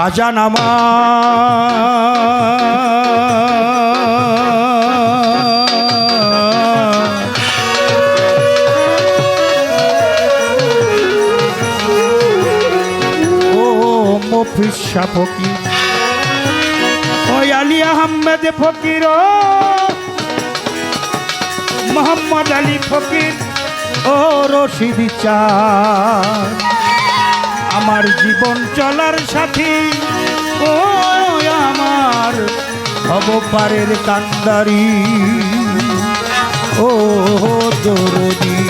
বাজান আমার ও মফিজ শাহ ফকির ওই আলী আহমেদ ফকির মোহাম্মদ আলী ফকির ও রশিদ চাঁদ আমার জীবন চলার সাথী ও আমার ভবপারের কান্দারি ও দরদি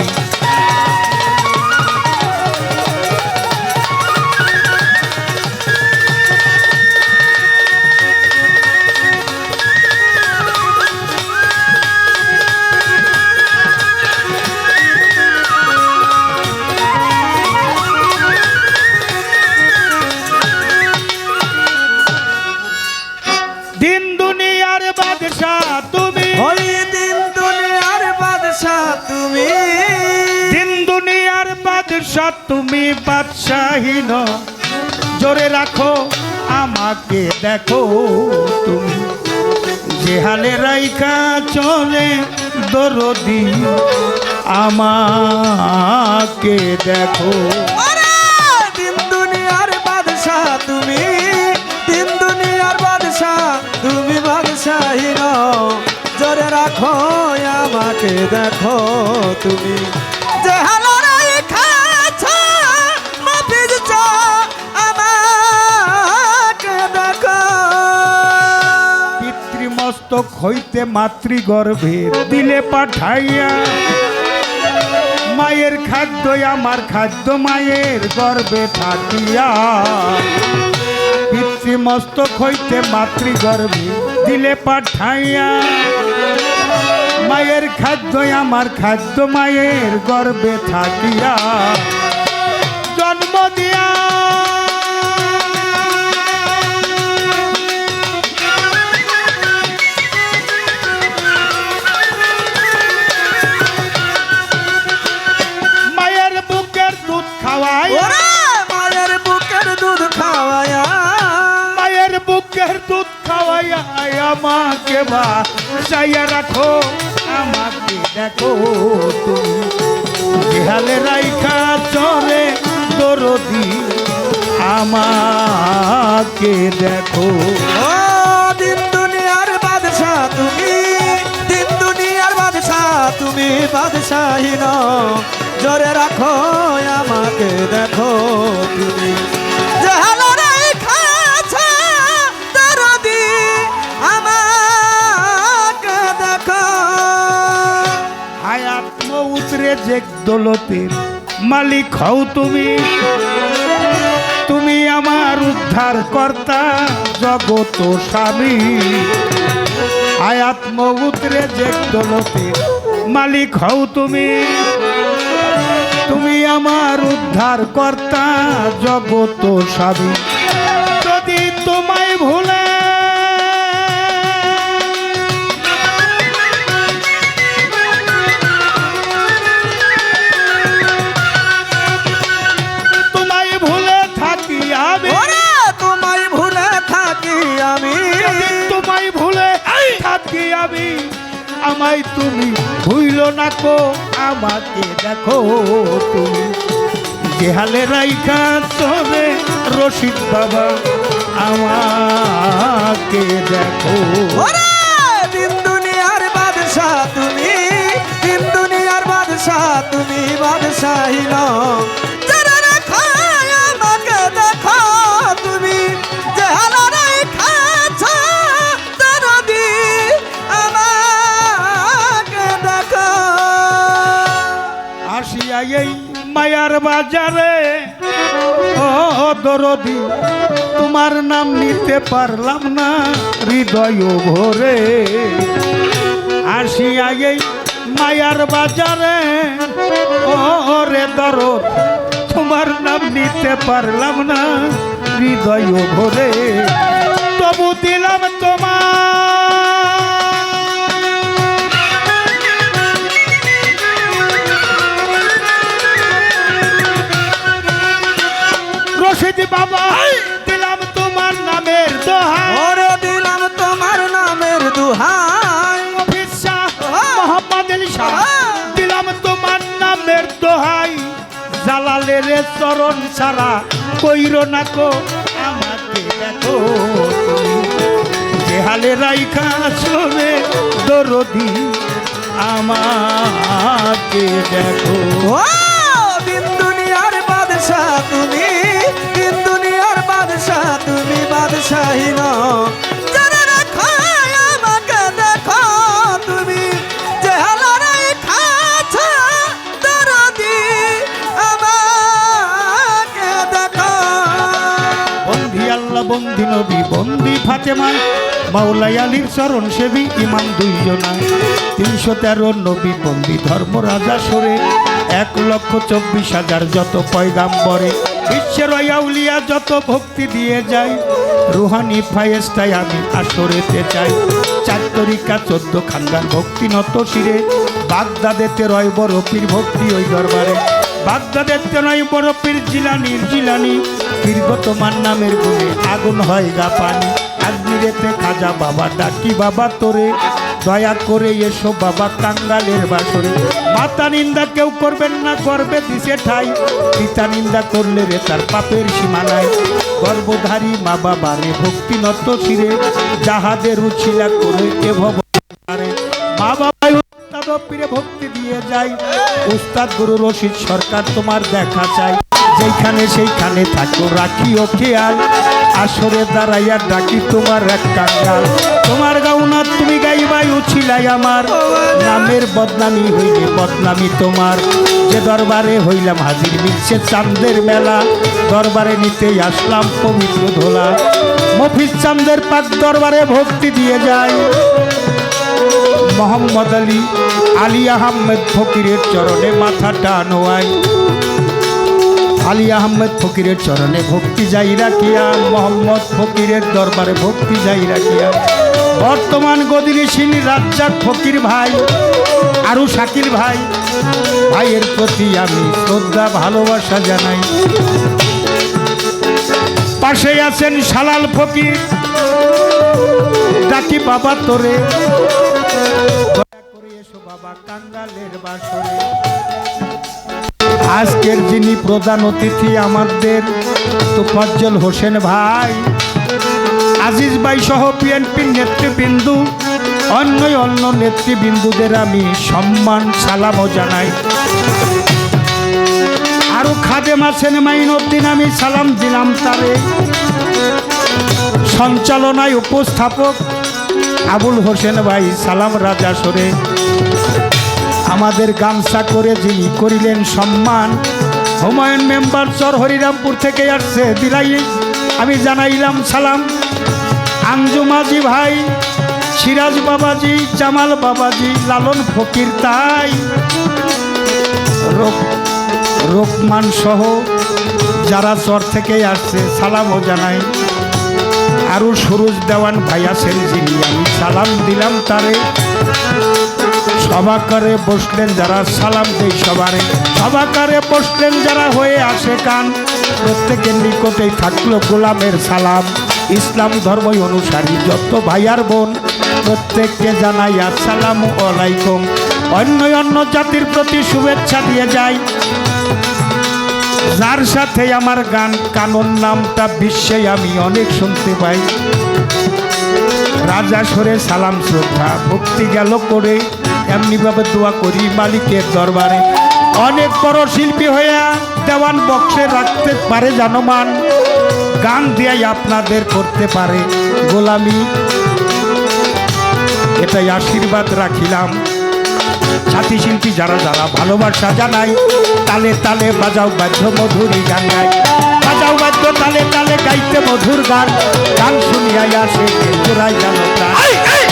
তুমি বাদশাহীন জোরে রাখো আমাকে দেখো তুমি যে হালে রাইখা চলে দরদি আমাকে দেখো দিন দুনিয়ার বাদশাহ তুমি দিন দুনিয়ার বাদশাহ তুমি বাদশাহীন জোরে রাখো আমাকে দেখো তুমি যে মস্তক হইতে মাতৃগর্ভে দিলে পাঠাইয়া মায়ের খাদ্য আমার খাদ্য মায়ের গর্ভে থাকিয়া পিতৃমস্তক হইতে মাতৃগর্ভে দিলে পাঠাইয়া মায়ের খাদ্য আমার খাদ্য মায়ের গর্ভে থাকিয়া জন্ম দিয়া আমাকে বাসাইয়া রাখো আমাকে দেখো তুমি হালে রাইখা চলে দরদি আমাকে দেখো ও দিন দুনিয়ার বাদশাহ তুমি দিন দুনিয়ার বাদশাহ তুমি বাদশাহীন জোরে রাখো আমাকে দেখো তুমি যে দৌলতের মালিক হও তুমি তুমি আমার উদ্ধার কর্তা জগত স্বামী আয়াত মৌত্রে যে দৌলতের মালিক হও তুমি তুমি আমার উদ্ধার কর্তা জগত স্বামী যদি তোমায় ভুলে আমায় তুমি ভুইলো না কো আমাকে দেখো তুমি যে হালে রাইখা চলে রশিদ বাবা আমাকে দেখো দিন দুনিয়ার বাদশাহ তুমি দিন দুনিয়ার বাদশাহ তুমি বাদশাহীন এই মায়ার বাজারে ও দরদি তোমার নাম নিতে পারলাম না হৃদয় ভরে আসিয়া এই মায়ার বাজারে ও রে দরদ তোমার নাম নিতে পারলাম না হৃদয় ভরে তবু দিলাম তোমার বাবা দিলাম তোমার দয়ালের চরণ ছাড়া কইরো না কো আমাকে দেখো তুমি যে হালে রাইখা চলে দরদি আমাকে দেখো। ও দিন দুনিয়ার বাদশা তুমি, দিন দুনিয়ার বাদশা তুমি, বাদশাহী নও যারা রাখো আমাকে দেখো তুমি যে হালারাই খাচ্ছ দরদি আমাকে দেখো। বন্ধি আল্লাহ বন্ধি নবী বন্ধি ফাতেমা মাওলাই আলীর চরণ সেবী ইমাম দুইজনা 313 নবী বন্দী ধর্ম রাজা সরে 1,24,000 যত পয়গাম্বরে বিশ্বের আউলিয়া যত ভক্তি দিয়ে যায় রুহানি ফায়েস্তায় আমি আসরেতে চাই 4 তরিকা 14 খানদান ভক্তি নত শিরে বাগদাদেতে রয় বড় পীর ভক্তি ওই দরবারে বাগদাদেতে নয় বড় পীর জিলানির জিলানি পীরগ তোমার নামের গুণে আগুন হয় গা পানি আজমিরেতে খাজা বাবা ডাকি বাবা তোরে দয়া করে এসো বাবা কাঙ্গালের বাসরে মাতা নিন্দা কেউ করবেন না গর্বে দিছে ঠাই পিতা নিন্দা করলে রে তার পাপের সীমা নাই গর্ভধারী মা বাবারে ভক্তি নত শিরে যাহাদের উছিলা করে এ ভবরে মা বাবাই উস্তাদ পীরে ভক্তি দিয়ে যায় উস্তাদ গুরু রশিদ সরকার তোমার দেখা চাই যেখানে সেইখানে থাকো রাখিও খেয়াল আসরে দাঁড়াইয়া ডাকি তোমার এক কাঙ্গাল তোমার গাউনা তুমি গাইবাই উছিলাই আমার নামের বদনামি হইলে বদনামি তোমার যে দরবারে হইলাম হাজির মিলছে চাঁদের মেলা দরবারে নিতেই আসলাম পবিত্র ধোলা মফিজ চাঁদের পাক দরবারে ভক্তি দিয়ে যায় মোহাম্মদ আলী আহমেদ ফকিরের চরণে মাথাটা নোয়াই আলী আহমেদ ফকিরের চরণে ভক্তি যাই রাখিয়া মোহাম্মদ ফকিরের দরবারে ভক্তি যাই রাখিয়া বর্তমান গদিনীশীল রাজ্জাক ফকির ভাই আরু শাকিল ভাই ভাইয়ের প্রতি আমি শ্রদ্ধা ভালোবাসা জানাই পাশে আছেন শালাল ফকির ডাকি বাবা তোরে দয়া করে এসো বাবা কাঙ্গালের বাসরে আজকের যিনি প্রধান অতিথি আমাদের তোফাজ্জল হোসেন ভাই আজিজ ভাই সহ বিএনপির নেতৃবৃন্দু অন্য নেতৃবৃন্দুদের আমি সম্মান সালামও জানাই আরো খাদেম আছেন মাইনুদ্দিন আমি সালাম দিলাম তারে সঞ্চালনায় উপস্থাপক আবুল হোসেন ভাই সালাম রাজা সরে আমাদের গামছা করে যিনি করিলেন সম্মান হুমায়ুন মেম্বার চর হরিরামপুর থেকে আসছে দিলাই আমি জানাইলাম সালাম আঞ্জুমাজি ভাই সিরাজ বাবাজি জামাল বাবাজি লালন ফকির তাই রোকমান সহ যারা চর থেকে আসছে সালামও জানাই আরও সুরজ দেওয়ান ভাই আছেন যিনি আমি সালাম দিলাম তারে সভাকারে বসলেন যারা সালাম দেই সবারে সভাকারে বসলেন যারা হয়ে আসে কান প্রত্যেকের নিকটেই থাকলো গোলামের সালাম ইসলাম ধর্ম অনুসারী যত ভাই আর বোন প্রত্যেককে জানাই আসসালামু আলাইকুম অন্য জাতির প্রতি শুভেচ্ছা দিয়ে যাই যার সাথে আমার গান কানন নামটা বিশ্বে আমি অনেক শুনতে পাই রাজা সরে সালাম শ্রদ্ধা ভক্তি গেল করে এমনিভাবে দোয়া করি মালিকের দরবারে অনেক বড় শিল্পী হয়ে দেওয়ান বক্সে রাখতে পারে জানমান গান দিয়ে আপনাদের করতে পারে গোলামি এটাই আশীর্বাদ রাখিলাম সাথী শিল্পী যারা যারা ভালোবাসা জানাই তালে তালে বাজাও বাদ্য মধুরী গান গাই বাজাও বাদ্য তালে তালে গাইতে মধুর গান গান শুনিয়াই আসে জোড়াই জানো প্রাণ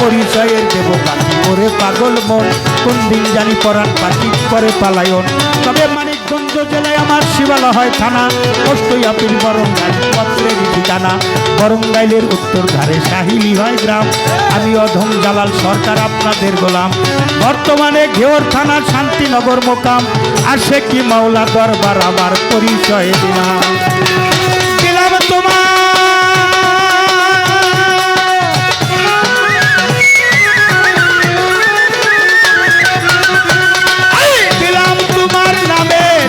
পরিচয়ের দেব পাখি করে পাগল মন কোন দিন জানি পরাণ পাখি করে পালায়ন তবে মানিকগঞ্জ জেলায় আমার শিবালা হয় থানা পোস্টই আপিল বরঙ্গাইল পত্রের ঠিকানা বরঙ্গাইলের উত্তর ধারে সাহিলি হয় গ্রাম আমি অধম জালাল সরকার আপনাদের গোলাম বর্তমানে ঘেওর থানা শান্তিনগর মোকাম আসে কি মাওলা দরবার আমার পরিচয় দিলাম তোমার দিলাম তোমার নামের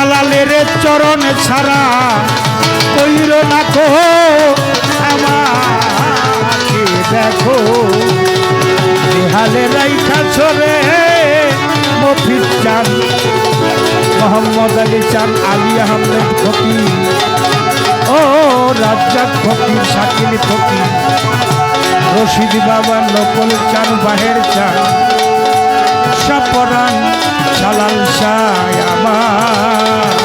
জালালের চরণ ছাড়া কইর না কো আমাকে দেখো হালে রাইখা ছড়ে মফিজ চান মোহাম্মদ আলী চান আলী আহমেদ ফকির ও রাজ্জাক ফকির শাকিল ফকির রশিদ বাবা নকল চান বাহের চান সপরান শালাল শাহ আমার